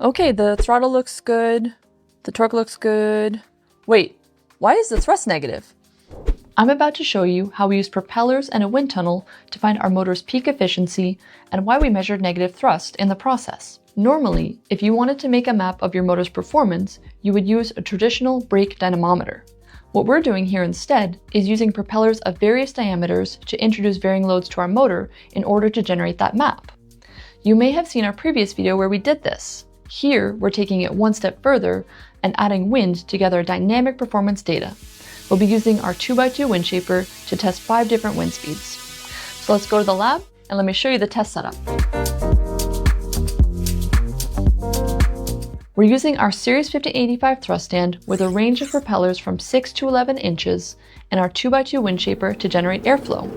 Okay, the throttle looks good. The torque looks good. Wait, why is the thrust negative? I'm about to show you how we use propellers and a wind tunnel to find our motor's peak efficiency and why we measured negative thrust in the process. Normally, if you wanted to make a map of your motor's performance, you would use a traditional brake dynamometer. What we're doing here instead is using propellers of various diameters to introduce varying loads to our motor in order to generate that map. You may have seen our previous video where we did this. Here, we're taking it one step further and adding wind to gather dynamic performance data. We'll be using our 2x2 WindShaper to test 5 different wind speeds. So let's go to the lab and let me show you the test setup. We're using our Series 5085 thrust stand with a range of propellers from 6 to 11 inches and our 2x2 WindShaper to generate airflow.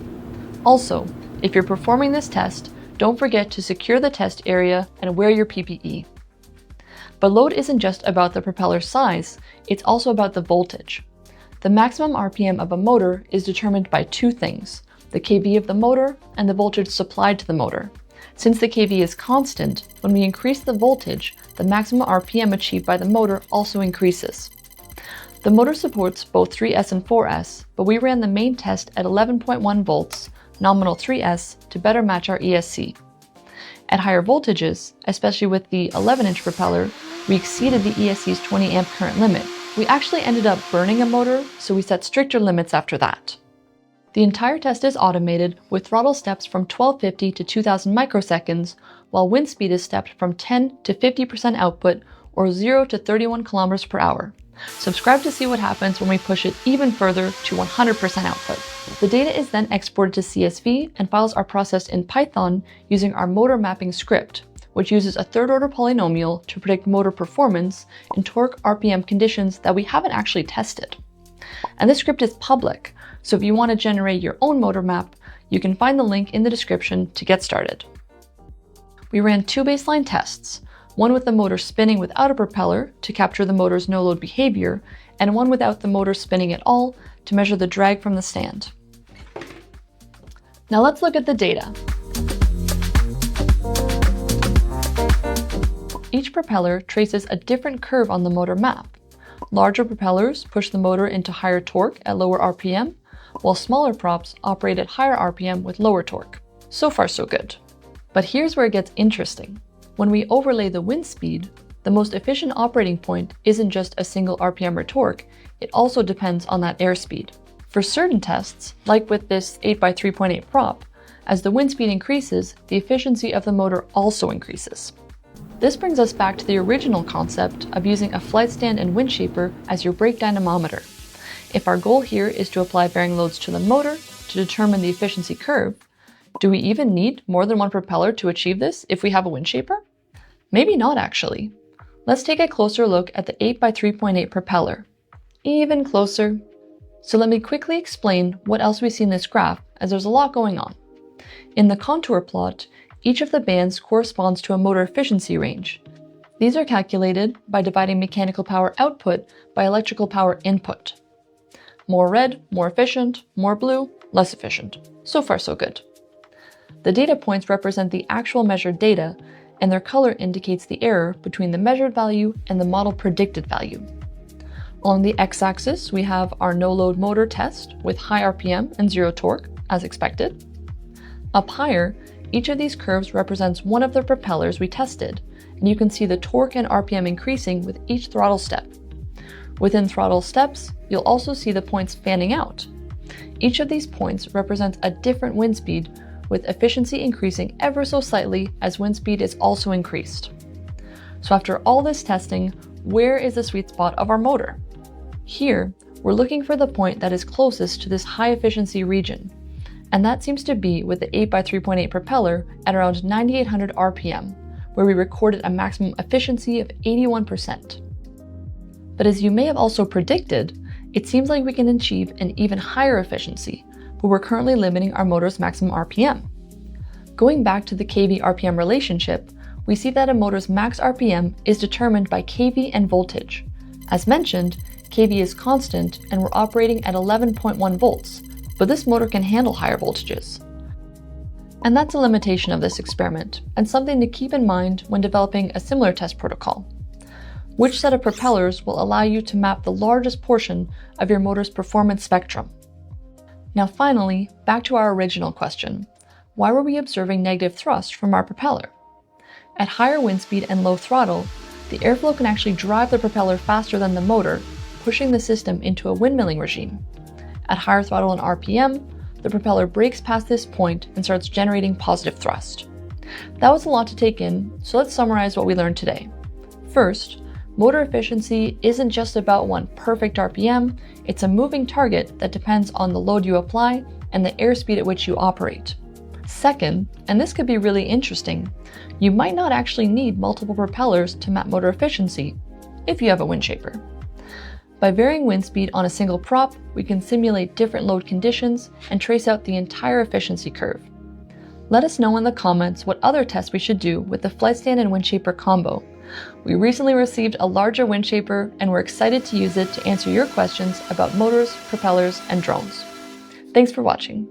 Also, if you're performing this test, don't forget to secure the test area and wear your PPE. But load isn't just about the propeller size, it's also about the voltage. The maximum RPM of a motor is determined by two things, the kV of the motor and the voltage supplied to the motor. Since the kV is constant, when we increase the voltage, the maximum RPM achieved by the motor also increases. The motor supports both 3S and 4S, but we ran the main test at 11.1 volts, nominal 3S, to better match our ESC. At higher voltages, especially with the 11-inch propeller, we exceeded the ESC's 20 amp current limit. We actually ended up burning a motor, so we set stricter limits after that. The entire test is automated with throttle steps from 1250 to 2000 microseconds, while wind speed is stepped from 10 to 50% output or 0 to 31 kilometers per hour. Subscribe to see what happens when we push it even further to 100% output. The data is then exported to CSV and files are processed in Python using our motor mapping script, which uses a third-order polynomial to predict motor performance in torque RPM conditions that we haven't actually tested. And this script is public, so if you want to generate your own motor map, you can find the link in the description to get started. We ran 2 baseline tests, one with the motor spinning without a propeller to capture the motor's no-load behavior, and one without the motor spinning at all to measure the drag from the stand. Now let's look at the data. Each propeller traces a different curve on the motor map. Larger propellers push the motor into higher torque at lower RPM, while smaller props operate at higher RPM with lower torque. So far, so good. But here's where it gets interesting. When we overlay the wind speed, the most efficient operating point isn't just a single RPM or torque, it also depends on that airspeed. For certain tests, like with this 8x3.8 prop, as the wind speed increases, the efficiency of the motor also increases. This brings us back to the original concept of using a flight stand and WindShaper as your brake dynamometer. If our goal here is to apply varying loads to the motor to determine the efficiency curve, do we even need more than one propeller to achieve this if we have a WindShaper? Maybe not actually. Let's take a closer look at the 8x3.8 propeller. Even closer. So let me quickly explain what else we see in this graph, as there's a lot going on. In the contour plot, each of the bands corresponds to a motor efficiency range. These are calculated by dividing mechanical power output by electrical power input. More red, more efficient, more blue, less efficient. So far, so good. The data points represent the actual measured data, and their color indicates the error between the measured value and the model predicted value. On the x-axis, we have our no-load motor test with high RPM and 0 torque, as expected. Up higher, each of these curves represents one of the propellers we tested, and you can see the torque and RPM increasing with each throttle step. Within throttle steps, you'll also see the points fanning out. Each of these points represents a different wind speed, with efficiency increasing ever so slightly as wind speed is also increased. So after all this testing, where is the sweet spot of our motor? Here, we're looking for the point that is closest to this high efficiency region, and that seems to be with the 8x3.8 propeller at around 9800 RPM, where we recorded a maximum efficiency of 81%. But as you may have also predicted, it seems like we can achieve an even higher efficiency, but we're currently limiting our motor's maximum RPM. Going back to the kV-RPM relationship, we see that a motor's max RPM is determined by kV and voltage. As mentioned, kV is constant and we're operating at 11.1 volts, but this motor can handle higher voltages. And that's a limitation of this experiment, and something to keep in mind when developing a similar test protocol. Which set of propellers will allow you to map the largest portion of your motor's performance spectrum? Now finally, back to our original question. Why were we observing negative thrust from our propeller? At higher wind speed and low throttle, the airflow can actually drive the propeller faster than the motor, pushing the system into a windmilling regime. At higher throttle and RPM, the propeller breaks past this point and starts generating positive thrust. That was a lot to take in, so let's summarize what we learned today. First, motor efficiency isn't just about one perfect RPM, it's a moving target that depends on the load you apply and the airspeed at which you operate. Second, and this could be really interesting, you might not actually need multiple propellers to map motor efficiency if you have a WindShaper. By varying wind speed on a single prop, we can simulate different load conditions and trace out the entire efficiency curve. Let us know in the comments what other tests we should do with the flight stand and WindShaper combo. We recently received a larger WindShaper and we're excited to use it to answer your questions about motors, propellers, and drones. Thanks for watching.